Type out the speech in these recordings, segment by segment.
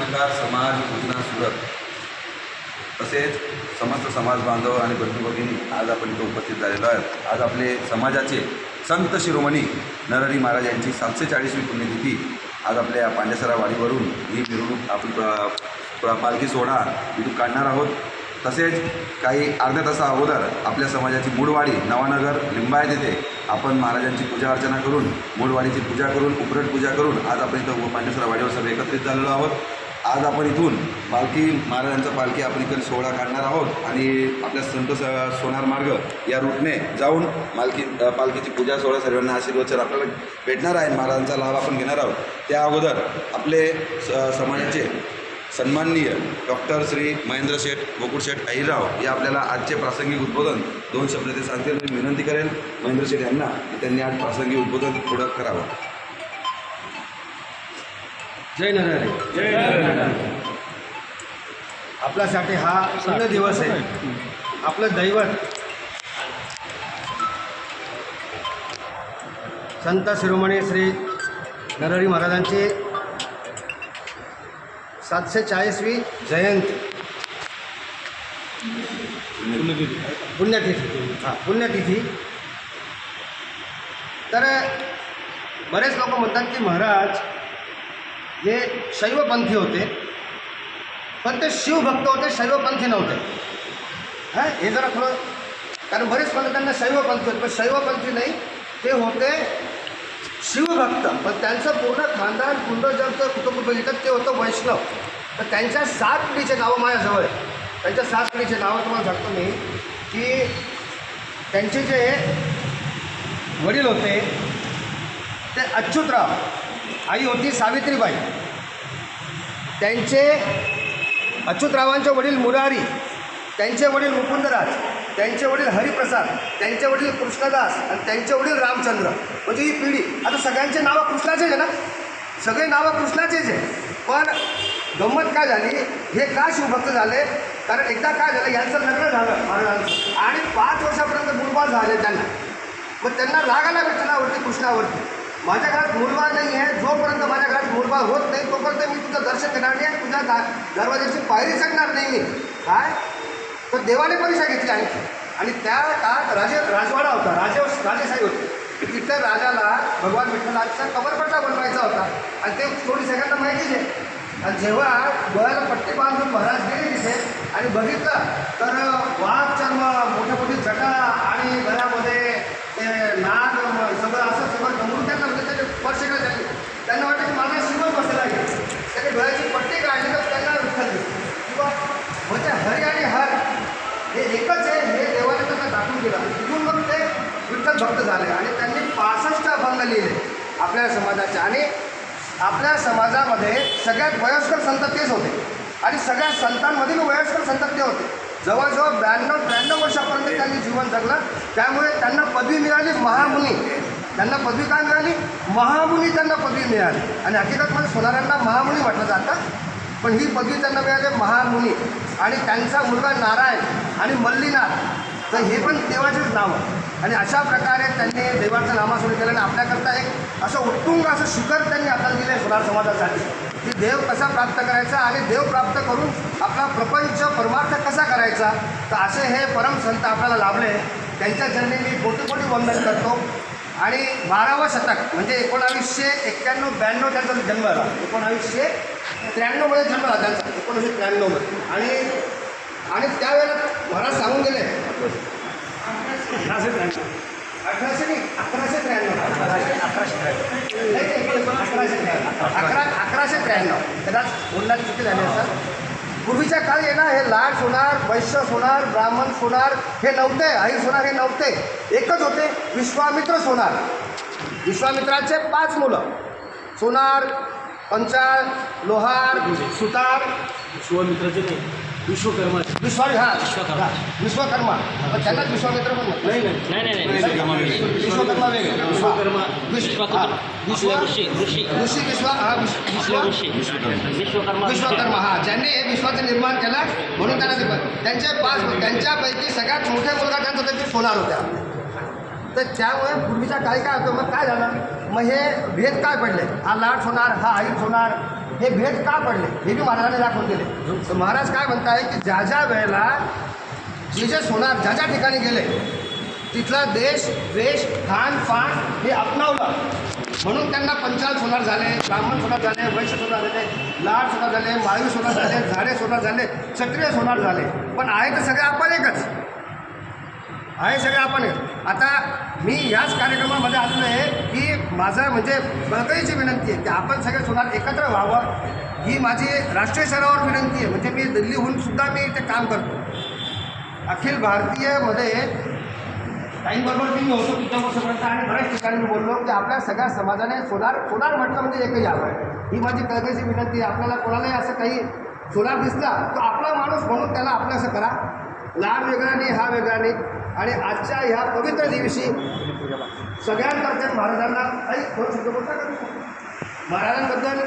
पत्रकार समाज योजना सुरत तसेच समस्त समाज बांधव आणि बंधू भगिनी आज आपण इथं उपस्थित झालेलो आहोत। आज आपले समाजाचे संत शिरोमणी नरहरी महाराज यांची 740वी पुण्यतिथी आज आपल्या पांडेसरा वाडीवरून ही मिरवणूक आपण पालखी सोहळा इथून काढणार आहोत। तसेच काही अर्ध्या तासा अगोदर आपल्या समाजाची मूळवाडी नवानगर लिंबायत येथे आपण महाराजांची पूजा अर्चना करून मूळवाडीची पूजा करून उपरट पूजा करून आज आपण इथं पांडेसरा वाडीवर सर्व एकत्रित झालेलो आहोत। आज आपण इथून पालखी महाराजांचा पालखी आपण इकडे सोहळा काढणार आहोत आणि आपल्या संत सोनार मार्ग या रूटने जाऊन पालखीची पूजा सोहळा सर्वांना आशीर्वाद आपल्याला भेटणार आहे। महाराजांचा लाभ आपण घेणार आहोत। त्या अगोदर आपले समाजाचे सन्माननीय डॉक्टर श्री महेंद्र शेठ गोकुळ शेठ अहिरराव या आपल्याला आजचे प्रासंगिक उद्बोधन 2 शब्द ते सांगतील। मी विनंती करेन महेंद्र शेठ यांना की त्यांनी आज प्रासंगिक उद्बोधन थोडं करावं। जय नरहरी। जय नरहरी। आपल्यासाठी हा पुण्य दिवस आहे। आपलं दैवत संत शिरोमणी श्री नरहरी महाराजांची 740वी जयंती पुण्यतिथी। तर बरेच लोक म्हणतात की महाराज हे शैवपंथी होते, पण ते शिवभक्त होते, शैवपंथी नव्हते। हे जरा थोडं, कारण बरेच म्हणतात त्यांना शैवपंथी होते, पण शैवपंथी नाही, ते होते शिवभक्त। पण त्यांचं पूर्ण खानदान पूर्वजांचं कुटुंब बघितलं ते होतं वैष्णव। तर त्यांच्या 7 पिढीचे नावं माझ्याजवळ आहे। त्यांच्या 7 पिढीचे नावं तुम्हाला सांगतो मी की त्यांचे जे वडील होते ते अच्युतराव, आई होती सावित्रीबाई, त्यांचे अच्युतरावांचे वडील मुरारी, त्यांचे वडील मुकुंदराज, त्यांचे वडील हरिप्रसाद, त्यांचे वडील कृष्णदास आणि त्यांचे वडील रामचंद्र। म्हणजे ही पिढी, आता सगळ्यांचे नावं कृष्णाचेच आहे ना, सगळे नावं कृष्णाचेच आहे। पण गंमत काय झाली, हे का शिवभक्त झाले, कारण एकदा काय झालं, यांचं लग्न झालं महाराजांचं आणि 5 वर्षापर्यंत मूलबाळ झाले त्यांना। मग त्यांना राग आला विठ्ठलावरती, कृष्णावरती। माझ्या घरात मूलबाळ नाही आहे, जोपर्यंत माझ्या घरात मूलबाळ होत नाही तोपर्यंत मी तुझं दर्शन घेणार नाही आणि तुझ्या दरवाजाची पायरी चढणार नाही मी। काय तर देवाने परीक्षा घेतली आणि त्या काळात राजवाडा होता, राजेशाही होती। तिथल्या राजाला भगवान विठ्ठलाचा कमरपट्टा बनवायचा होता आणि ते थोडी सगळ्यांना माहितीच आहे। आणि जेव्हा डोळ्याला पट्टी बांधून महाराज गेले तिथे आणि बघितलं तर वाघ चर्म, मोठ्या जटा आणि गळ्यामध्ये ते नाग सगळं असं सगळं गमरून त्यांना म्हणजे त्याचे स्पर्श झाले। त्यांना वाटतं की माझा शिवच बसला आहे, त्याने डोळ्याची पट्टी काढली तर त्यांना विठ्ठल किंवा म्हणजे हरी आणि हर हे एकच आहे हे देवाने त्यांना दाखवून दिलं। तिथून मग ते विठ्ठल भक्त झाले आणि त्यांनी 65 अभंग लिहिले आपल्या समाजाचे। आणि आपल्या समाजामध्ये सगळ्यात वयस्कर संत तेच होते आणि सगळ्या संतांमधील वयस्कर संत ते होते। जवळजवळ 92-93 वर्षापर्यंत त्यांनी जीवन जगलं, त्यामुळे त्यांना पदवी मिळाली महामुनी। त्यांना पदवी काय मिळाली, महामुनी त्यांना पदवी मिळाली। आणि हकीकतमध्ये सोनारांना महामुनी म्हटलं जातं, पण ही पदवी त्यांना मिळाली महामुनी। आणि त्यांचा मुलगा नारायण आणि मल्लीनाथ, तर हे पण देवाचेच नाव आहे। आणि अशा प्रकारे त्यांनी देवाचं नामस्मरण केलं आणि आपल्याकरता एक असं उत्तुंग असं शिखर त्यांनी हातात दिलं आहे सोनार समाजासाठी, की देव कसा प्राप्त करायचा आणि देव प्राप्त करून आपला प्रपंच परमार्थ कसा करायचा। तर असे हे परम संत आपल्याला लाभले, त्यांच्या चरणी मी कोटी वंदन करतो। आणि 12वं शतक म्हणजे 1991-92 त्यांचा जन्म झाला, 1993 मध्ये जन्म झाला त्यांचा, 1993 मध्ये। आणि त्यावेळेला महाराज सांगून गेले 1193 कदाच बोलण्यात चुकी झाली असतात। पूर्वीच्या काळी आहे ना, हे लाड सोनार, वैश्य सोनार, ब्राह्मण सोनार हे नव्हते, आई सोनार हे नव्हते, एकच होते विश्वामित्र सोनार। विश्वामित्राचे 5 मुलं, सोनार, पंचाळ, लोहार, सुतार। विश्वामित्राचे नाही, विश्वकर्मा। विश्वकर्मा, पण त्यांनाच विश्वामित्र पण म्हणतात। नाही विश्वकर्मा वेगळे, विश्वकर्मा हा, ज्यांनी हे विश्वाचं निर्माण केलं म्हणून त्यांना त्यांच्यापैकी सगळ्यात मोठ्या मुलगा त्यांचा सोनार होत्या। तर त्यामुळे पूर्वीच्या काळी काय होतं, मग काय झालं, मग हे भेद काय पडले, हा लाड सोनार, हा आई सोनार, हे भेद का पडले हे बी महाराजांनी दाखवून दिले. तर महाराज काय म्हणताय की ज्या ज्या वेळेला जे सोनार ज्या ज्या ठिकाणी गेले तिथला देश वेश खान पान हे अपनावलं म्हणून त्यांना पंचाल सोनार झाले, ब्राह्मण सोनार झाले, वैश्य सोनार झाले, लाड सोनार झाले, माळवी सोनार झाले, झाडे सोनार झाले, क्षत्रिय सोनार झाले. पण आहे तर सगळे आपण एकच आहे, सगळे आपण एक. आता मी याच कार्यक्रमामध्ये आलेलो आहे की माझं म्हणजे कळकळीची विनंती आहे की आपण सगळे सोनार एकत्र व्हावं. ही माझी राष्ट्रीय स्तरावर विनंती आहे. म्हणजे मी दिल्लीहून सुद्धा मी इथे काम करतो. अखिल भारतीयमध्ये ताईंबरोबर मी होतो किती वर्षापर्यंत आणि बऱ्याच ठिकाणी मी बोललो की आपल्या सगळ्या समाजाने सोनार म्हटलं म्हणजे एकच यावं आहे. ही माझी कळकळीची विनंती आहे. आपल्याला कोणालाही असं काही सोनार दिसला तो आपला माणूस म्हणून त्याला आपलं असं करा. लाड वेगळा नाही, हा वेगळा नाही. आणि आजच्या ह्या पवित्र दिवशी सगळ्यांतर्फे महाराजांना काही दोन शब्द बोलता का? महाराजांबद्दल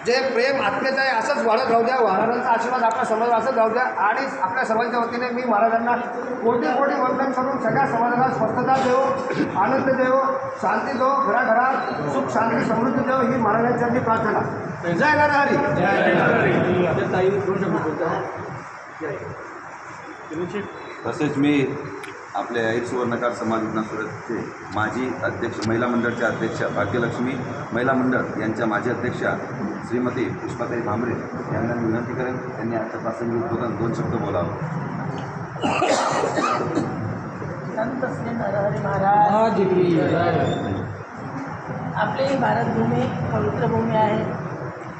जे प्रेम आत्मीयता आहे असंच वाढत राहू द्या. महाराजांचा आशीर्वाद आपल्या समाजाला असंच राहू द्या. आणि आपल्या समाजाच्या वतीने मी महाराजांना कोटी कोटी वंदन करून सगळ्या समाजाला स्वस्थता देवो, आनंद देवो, शांती देवो, घराघरात सुख शांती समृद्धी देवो ही महाराजांची प्रार्थना. जय नरहरी. तसेच मी आपल्या ऐर सुवर्णकार समाज उधना सुरतचे माजी अध्यक्ष महिला मंडळच्या अध्यक्षा भाग्यलक्ष्मी महिला मंडळ यांच्या माजी अध्यक्षा श्रीमती पुष्पाताई भांबरे यांना मी विनंती करेन त्यांनी आजच्या प्रासंगिक उद्बोधन 2 शब्द बोलावं. संत श्री नरहरी महाराज आपली ही भारतभूमी पवित्र भूमी आहे,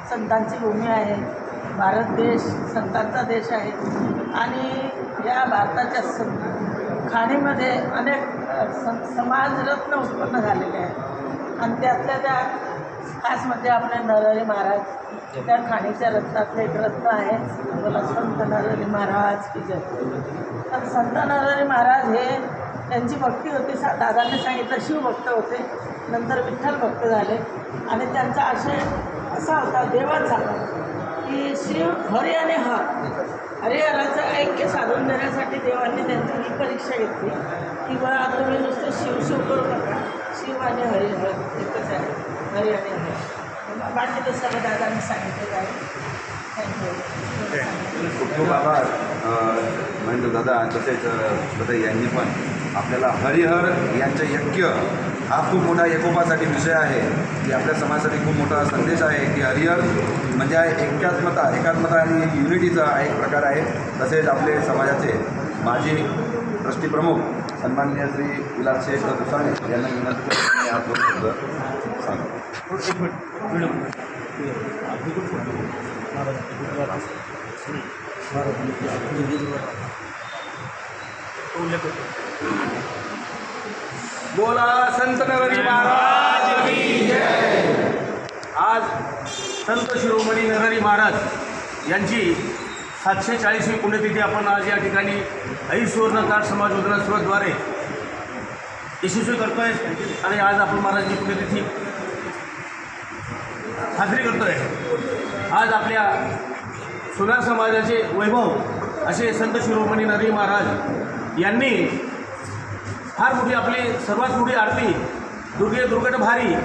संतांची भूमी आहे. भारत देश संतांचा देश आहे आणि या भारताच्या खाणीमध्ये अनेक समाजरत्न उत्पन्न झालेले आहेत आणि त्यातल्या त्या खास म्हणजे आपले नरहरी महाराज त्या खाणीच्या रत्नातले एक रत्न आहे. बोला संत नरहरी महाराज की जय. तर संत नरहरी महाराज हे त्यांची भक्ती होती. दादांनी सांगितलं शिवभक्त होते, नंतर विठ्ठल भक्त झाले आणि त्यांचा आशय असा होता देवाचा की शिव हरी आणि हर हरिहराचं ऐक्य साधून देण्यासाठी देवांनी त्यांची ही परीक्षा घेतली की बा तुम्ही नुसतं शिव करू नका, शिव आणि हरिहर एकच आहे, हरी आणि हर. बाकी ते सर्व दादांनी सांगितलेलं आहे. थँक्यू. खूप खूप आभार महेंद्र दादा. तसेच दादा यांनी पण आपल्याला हरिहर यांचं यज्ञ हा खूप मोठा एकोपासाठी विषय आहे की आपल्या समाजासाठी खूप मोठा संदेश आहे की हरिहर म्हणजे एकात्मता आणि युनिटीचा एक प्रकार आहे. तसेच आपले समाजाचे माजी ट्रस्टी प्रमुख सन्माननीय श्री विलास शेठ दुसाणे यांना विनंती करतो हा 2 शब्द सांगा. बोला संत नरहरी महाराज की जय. आज संत शिरोमणी नरहरी महाराज यांची 740वी पुण्यतिथी आपण आज या ठिकाणी ऐर सुवर्णकार समाज उधना सुरतद्वारे यशस्वी करतोय आणि आज आपण महाराजांची पुण्यतिथी साजरी करतोय. आज आपल्या सोनार समाजाचे वैभव असे संत शिरोमणी नरहरी महाराज यांनी फार मोठी आपली सर्वात मोठी आरती दुर्गट भारी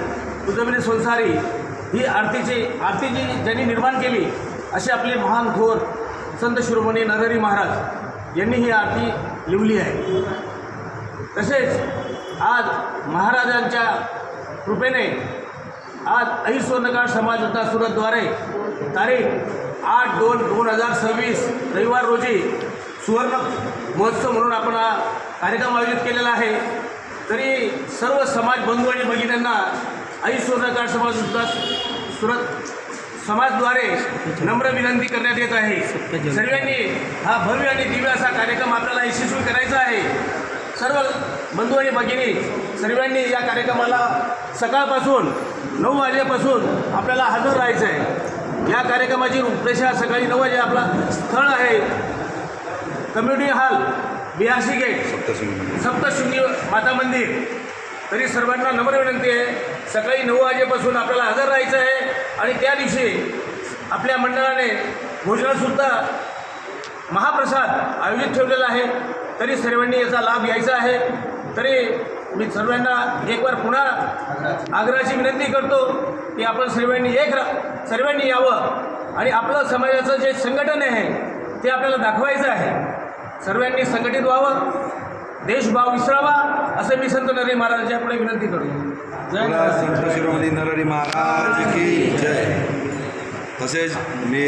तुझविणे संसारी ही आरती जी ज्यांनी निर्माण केली असे आपले महान थोर संत शिरोमणी नरहरी महाराज यांनी ही आरती लिहिली आहे. तसेच आज महाराजांच्या कृपेने आज ऐर सुवर्णकार समाज उधना सुरतद्वारे तारीख 8/2/2026 रविवार रोजी सुवर्ण महोत्सव म्हणून आपण हा कार्यक्रम आयोजित केलेला आहे. तरी सर्व समाज बंधू आणि भगिनींना ऐर सुवर्णकार समाज उधना सुरत समाजद्वारे नम्र विनंती करण्यात येत आहे. सर्वांनी हा भव्य आणि दिव्य असा कार्यक्रम आपल्याला यशस्वी करायचा आहे. सर्व बंधू आणि भगिनी सर्वांनी या कार्यक्रमाला सकाळपासून 9 वाजेपासून आपल्याला हजर राहायचं आहे. या कार्यक्रमाची रूपरेषा सकाळी 9 वाजे आपला स्थळ आहे community hall BRC gate Saptashrungi Mata मंदिर. तरी सर्वांना नम्र विनंती आहे सकाळी 9 वाजेपासून आपल्याला हजर राहायचं आहे आणि त्या दिवशी आपल्या मंडळाने भोजनासुद्धा महाप्रसाद आयोजित ठेवलेला आहे. तरी सर्वांनी याचा लाभ घ्यायचा आहे. तरी मी सर्वांना एक बार पुन्हा आग्रहाची विनंती करतो की आपण सर्वांनी यावं आणि आपलं समाजाचं जे संघटन आहे ते आपल्याला दाखवायचं आहे. सर्वांनी संघटित व्हावं, देशभाव विसरावा, असं मी संत नरहरी महाराजांच्या पुढे विनंती करतो. जय बोला संत शिरोमणी नरहरी महाराज की जय. तसेच मी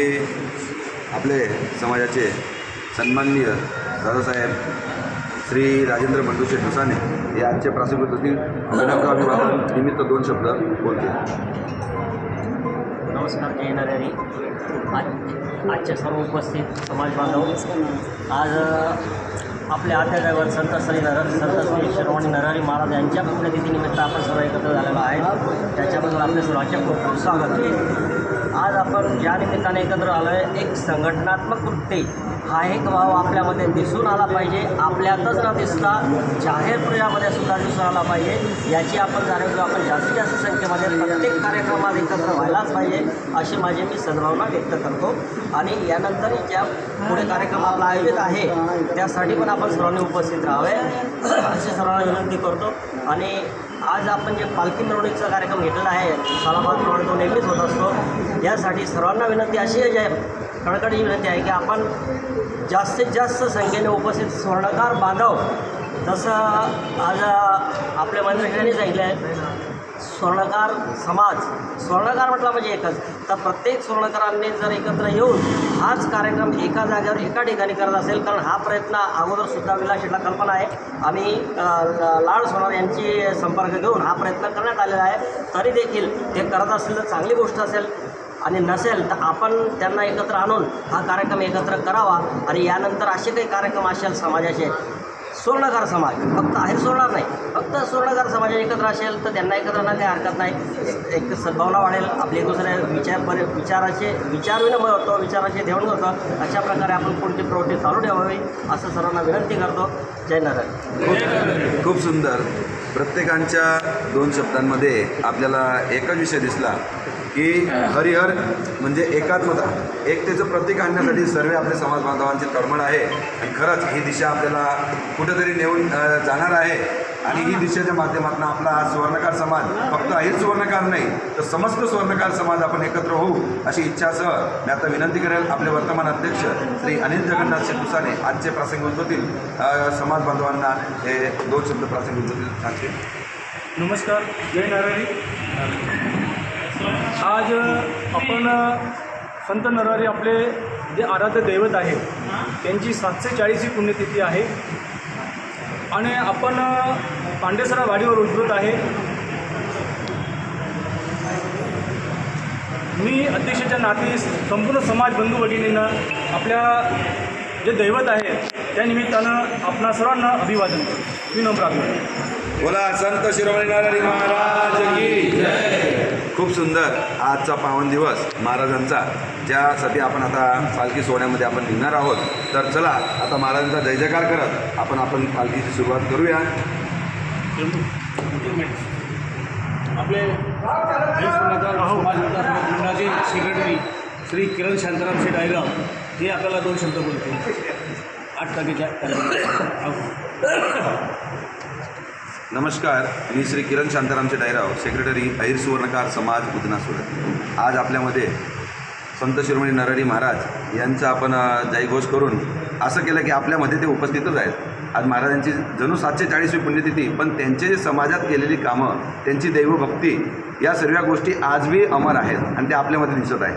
आपले समाजाचे सन्माननीय दादासाहेब श्री राजेंद्र बंडूशेठ दुसाने हे आजचे प्रासंगिक होतील विनम्र अभिवादन निमित्त 2 शब्द बोलते. नमस्कार. जय नरहरी. आजचे सर्व उपस्थित समाज बांधव, आज आपल्या आद्य दैवत संत श्री शिरोमणी नरहरी महाराज यांच्या पुण्यतिथीनिमित्त आपण सर्व एकत्र झालेलो आहे. त्याच्याबद्दल आपल्या सर्वांचे खूप खूप स्वागत आहे. आज आपण ज्या निमित्ताने एकत्र आलो आहे, एक संघटनात्मक कृत्य हा एक भाव आपल्यामध्ये दिसून आला पाहिजे. आपल्यातच न दिसता जाहीर प्रयामध्ये सुद्धा दिसून आला पाहिजे. याची आपण जाणीव घेऊ. आपण जास्तीत जास्त संख्येमध्ये प्रत्येक कार्यक्रमात एकत्र व्हायलाच पाहिजे अशी माझी मी सद्भावना व्यक्त करतो. आणि यानंतर ज्या पुढे कार्यक्रम आपला आयोजित आहे त्यासाठी पण आपण सर्वांनी उपस्थित राहावे अशी सर्वांना विनंती करतो. आणि आज आपण जे पालखी मिरवणुकीचा कार्यक्रम घेतलेला आहे, सालाबादप्रमाणे तो नेहमीच होत असतो. यासाठी सर्वांना विनंती अशी आहे, कळकळीची विनंती आहे की आपण जास्तीत जास्त संख्येने उपस्थित स्वर्णकार बांधव, जसं आज आपल्या मंत्र्यांनी सांगितलं आहे स्वर्णकार समाज. स्वर्णकार म्हटलं म्हणजे एकच, तर प्रत्येक स्वर्णकारांनी जर एकत्र येऊन हाच कार्यक्रम एका जागेवर एका ठिकाणी करत असेल, कारण हा प्रयत्न अगोदरसुद्धा विलासला कल्पना आहे. आम्ही लाड सोनार यांची संपर्क घेऊन हा प्रयत्न करण्यात आलेला आहे. तरी देखील ते करत असतील तर चांगली गोष्ट असेल, आणि नसेल तर आपण त्यांना एकत्र आणून हा कार्यक्रम एकत्र करावा. आणि यानंतर असे काही कार्यक्रम असेल समाजाचे, स्वर्णकार समाज फक्त आहे सोडणार नाही, फक्त स्वर्णकार समाज एकत्र असेल तर त्यांना एकत्र आणण्यात काही हरकत नाही. एक सद्भावना वाढेल, आपले दुसऱ्या विचार विनिमय होतो, विचाराचे देवण होतं. अशा प्रकारे आपण पुढची प्रवृत्ती चालू ठेवावी असं सर्वांना विनंती करतो. जय नारायण. खूप सुंदर. प्रत्येकांच्या 2 शब्दांमध्ये आपल्याला एकच विषय दिसला की हरिहर म्हणजे एकात्मता, एकतेचं प्रतीक आणण्यासाठी सर्व आपले समाज बांधवांची तळमळ आहे. आणि खरंच ही दिशा आपल्याला कुठेतरी नेऊन जाणार आहे. आणि ही दिशेच्या माध्यमातून आपला हा सुवर्णकार समाज फक्त हेच सुवर्णकार नाही तर समस्त सुवर्णकार समाज आपण एकत्र होऊ अशी इच्छासह मी आता विनंती करेल आपले वर्तमान अध्यक्ष श्री अनिल जगन्नाथ दुसाने आजचे प्रासंगिक उद्बोधतील समाज बांधवांना हे 2 शब्द प्रासंगिक उद्बोधतील सांगते. नमस्कार. जय नरहरी. आज आपण संत नरहरी आपले जे आराध्य दैवत आहे त्यांची 740वी पुण्यतिथी आहे. आणि आपण पांडेसरा वाडीवर उद्भूत आहे. मी अध्यक्षाच्या नाते संपूर्ण समाज बंधू भगिनींना आपल्या जे दैवत आहे त्या निमित्तानं आपणा सर्वांना अभिवादन करतो. विनम्र अभिवादन. बोला संत शिरोमणी नरहरी महाराज की जय. खूप सुंदर आजचा पावन दिवस महाराजांचा, ज्यासाठी आपण आता पालखी सोहळ्यामध्ये आपण निघणार आहोत. तर चला आता महाराजांचा जय जयकार करत आपण पालखीची सुरुवात करूया. आपले समाज मंडळाचे सेक्रेटरी श्री किरण शांताराम शेठ डायगाव हे आपल्याला 2 शब्द बोलतील 8 तारखेच्या. नमस्कार. मी श्री किरण शांतारामचे डायराव, सेक्रेटरी अहिर सुवर्णकार समाज उदना सुरत. आज आपल्यामध्ये संत शिरोमणी नरहरी महाराज यांचा आपण जयघोष करून असं केलं की आपल्यामध्ये ते उपस्थितच आहेत. आज महाराजांची जणू 740वी पुण्यतिथी, पण त्यांचे जे समाजात केलेली कामं, त्यांची दैवभक्ती, या सर्व गोष्टी आजही अमर आहेत आणि ते आपल्यामध्ये दिसत आहे.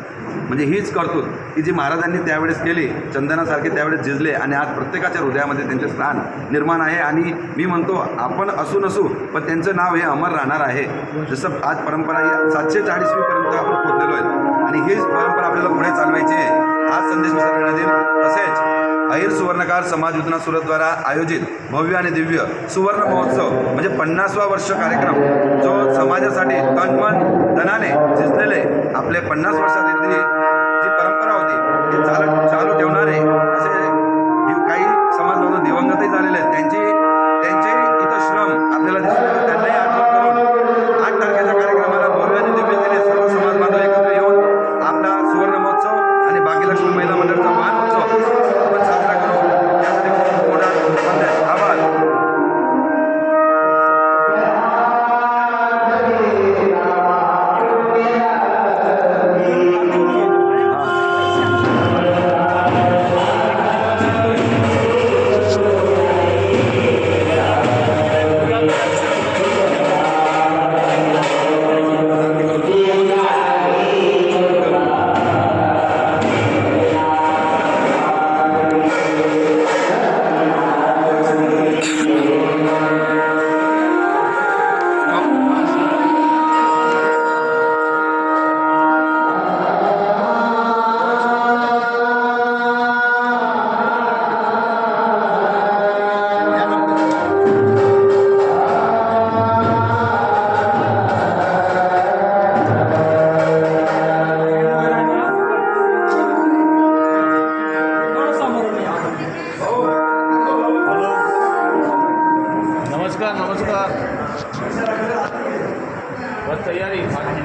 म्हणजे हीच कर्तृत्व की जी महाराजांनी त्यावेळेस केली, चंदनासारखे त्यावेळेस झिजले आणि आज प्रत्येकाच्या हृदयामध्ये त्यांचे स्थान निर्माण आहे. आणि मी म्हणतो आपण असू नसू पण त्यांचं नाव हे अमर राहणार आहे. जसं आज परंपरा ही 740वीपर्यंत आपण पोहोचलेलो आहे आणि हीच परंपरा आपल्याला पुढे चालवायची आहे. आज संदेश मी सगळ्यांना देईल. तसेच अहिर सुवर्णकार समाज उदना सुरतद्वारा आयोजित भव्य आणि दिव्य सुवर्ण महोत्सव म्हणजे 50वा वर्ष कार्यक्रम, जो समाजासाठी तन मन धनाने झिजलेले आपले 50 वर्षातील जी परंपरा होती ती चालू ठेवणारे असे काही समाज बांधव दिवंगतही झालेले आहेत. त्यांचे इथं श्रम आपल्याला दिसून येतात. त्यांनाही आठवण करून 8 तारखेच्या कार्यक्रमाला भव्य आणि दिव्यतेने सर्व समाज बांधव एकत्र येऊन आपला सुवर्ण महोत्सव आणि भाग्यलक्ष्मी महिला मंडळाचा महान उत्सव आपण साजरा करू. त्यासाठी खूप मोठा आभार. तयारी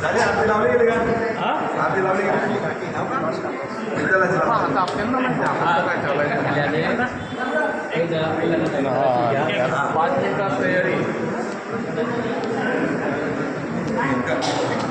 झाले हाती लावले गेले का हां हाती लावले गेले विठ्ठलाची लावले. पाच मिनिटात तयारी इतकं.